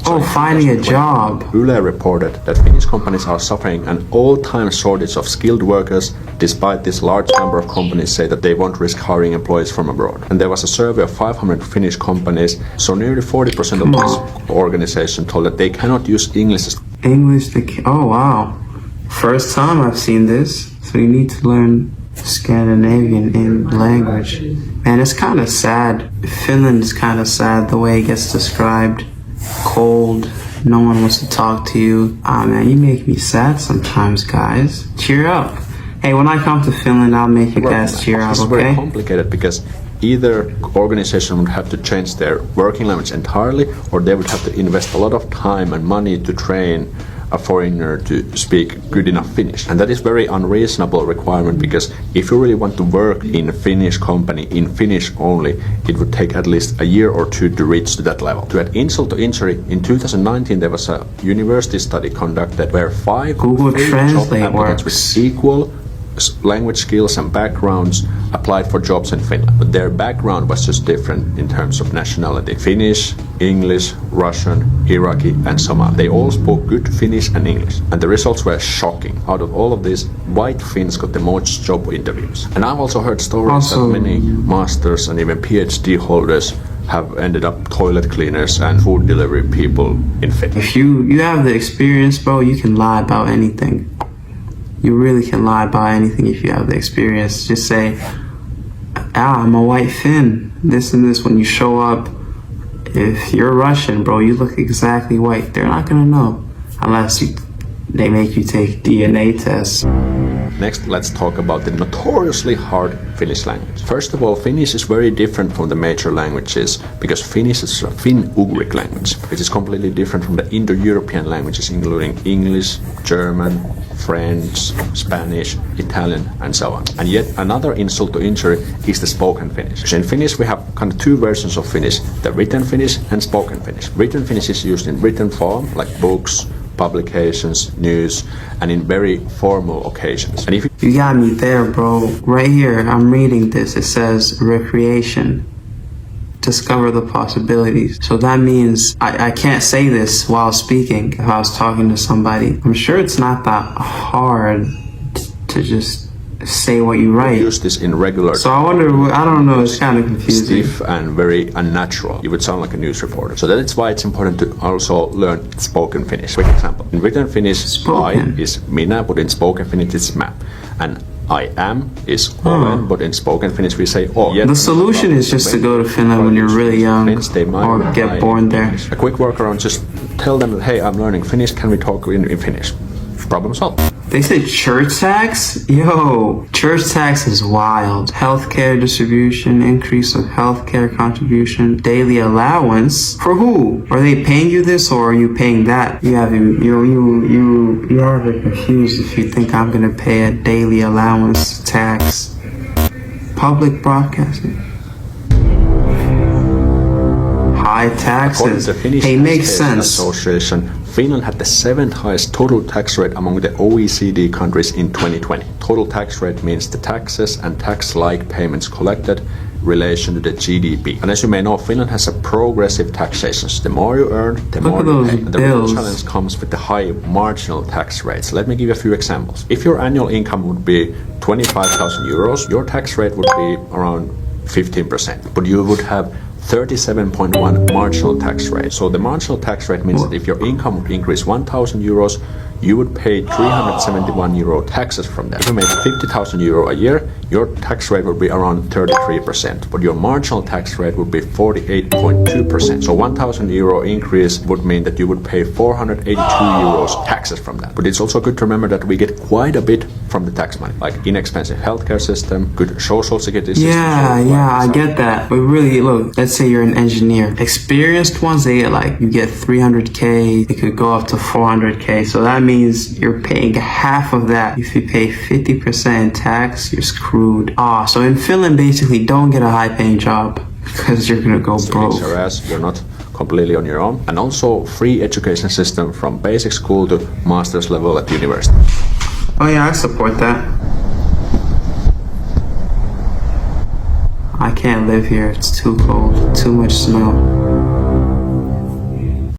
Oh, finding a job. Yle reported that Finnish companies are suffering an all-time shortage of skilled workers, despite this large number of companies say that they won't risk hiring employees from abroad. And there was a survey of 500 Finnish companies, so nearly 40% of this organization told that they cannot use English. Oh wow. First time I've seen this. So you need to learn Scandinavian in language. Man, it's kind of sad. Finland is kind of sad the way it gets described. Cold, no one wants to talk to you. Ah man, you make me sad sometimes, guys. Cheer up. Hey, when I come to Finland, I'll make you guys cheer up, okay? It's very complicated because either organization would have to change their working language entirely, or they would have to invest a lot of time and money to train a foreigner to speak good enough Finnish. And that is very unreasonable requirement, because if you really want to work in a Finnish company in Finnish only, it would take at least a year or two to reach to that level. To add insult to injury, in 2019 there was a university study conducted where 5 Google job Translate applicants with equal language skills and backgrounds applied for jobs in Finland, but their background was just different in terms of nationality. Finnish, English, Russian, Iraqi and Somali. They all spoke good Finnish and English, and the results were shocking. Out of all of these, white Finns got the most job interviews. And I've also heard stories that many masters and even PhD holders have ended up toilet cleaners and food delivery people in Finland. If you have the experience, bro, you can lie about anything. You really can lie about anything if you have the experience. Just say, I'm a white Finn, this and this. When you show up, if you're Russian, bro, you look exactly white. They're not gonna know unless they make you take DNA tests. Next, let's talk about the notoriously hard Finnish language. First of all, Finnish is very different from the major languages because Finnish is a Finn-Ugric language, which is completely different from the Indo-European languages, including English, German, French, Spanish, Italian, and so on. And yet another insult to injury is the spoken Finnish. So in Finnish we have kind of two versions of Finnish, the written Finnish and spoken Finnish. Written Finnish is used in written form, like books, publications, news, and in very formal occasions. And if you got me there, bro. Right here, I'm reading this. It says recreation. Discover the possibilities. So that means I can't say this while speaking if I was talking to somebody. I'm sure it's not that hard to just say what you write. Use this in regular. So I wonder, I don't know, it's kind of confusing. Stiff and very unnatural. You would sound like a news reporter. So that's why it's important to also learn spoken Finnish. Quick example. In written Finnish, I is minä, but in spoken Finnish it's mä. And I am is olen, but in spoken Finnish we say o. The solution is just to go to Finland when you're really young or get born there. A quick workaround, just tell them that, hey, I'm learning Finnish, can we talk in Finnish? Problem solved. They said church tax? Yo, church tax is wild. Healthcare distribution, increase of healthcare contribution, daily allowance. For who? Are they paying you this or are you paying that? You have it confused if you think I'm gonna pay a daily allowance tax. Public broadcasting. High taxes. Hey, makes sense. Association, Finland had the 7th highest total tax rate among the OECD countries in 2020. Total tax rate means the taxes and tax-like payments collected in relation to the GDP. And as you may know, Finland has a progressive taxation. The more you earn, the more you pay. And the real challenge comes with the high marginal tax rates. Let me give you a few examples. If your annual income would be 25,000 euros, your tax rate would be around 15%. But you would have 37.1 marginal tax rate. So the marginal tax rate means that if your income would increase 1,000 euros, you would pay 371 euro taxes from that. If you make 50,000 euro a year, your tax rate would be around 33%, but your marginal tax rate would be 48.2%. So 1,000 euro increase would mean that you would pay 482 euros taxes from that. But it's also good to remember that we get quite a bit from the tax money, like inexpensive healthcare system, good social security system. Yeah, I get that. But really, look, let's say you're an engineer. Experienced ones, they get you get 300K, it could go up to 400K. So that means you're paying half of that. If you pay 50% in tax, you're screwed. So in Finland, basically, don't get a high-paying job because you're gonna go broke. Whereas you're not completely on your own. And also free education system from basic school to master's level at university. Oh yeah, I support that. I can't live here. It's too cold. Too much snow.